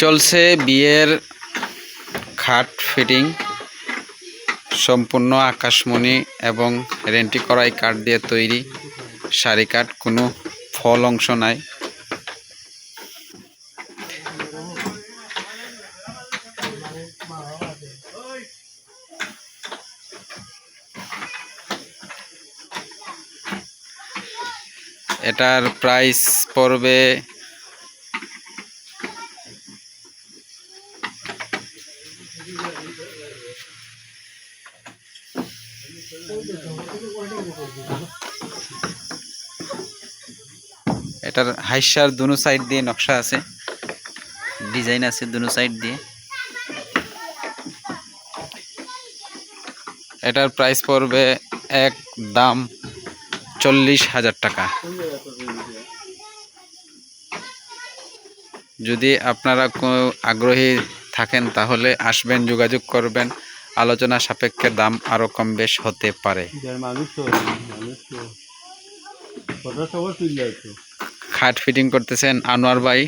চলছে বিয়ের খাট ফিটিং, সম্পূর্ণ আকাশমণি এবং রেন্টি করাই কাঠ দিয়ে তৈরি সারি কাঠ, কোনো ফল অংশ নাই। এটার প্রাইস পড়বে এটার হাইসার দুনো সাইড দিয়ে নকশা আছে, ডিজাইন আছে দুনো সাইড দিয়ে। এটার প্রাইস পড়বে এক দাম 40,000 টাকা। যদি আপনারা আগ্রহী থাকেন তাহলে আসবেন, যোগাযোগ করবেন, আলোচনা সাপেক্ষে দাম আরো কম বেশ হতে পারে। খাট ফিটিং করতেছেন আনোয়ার ভাই।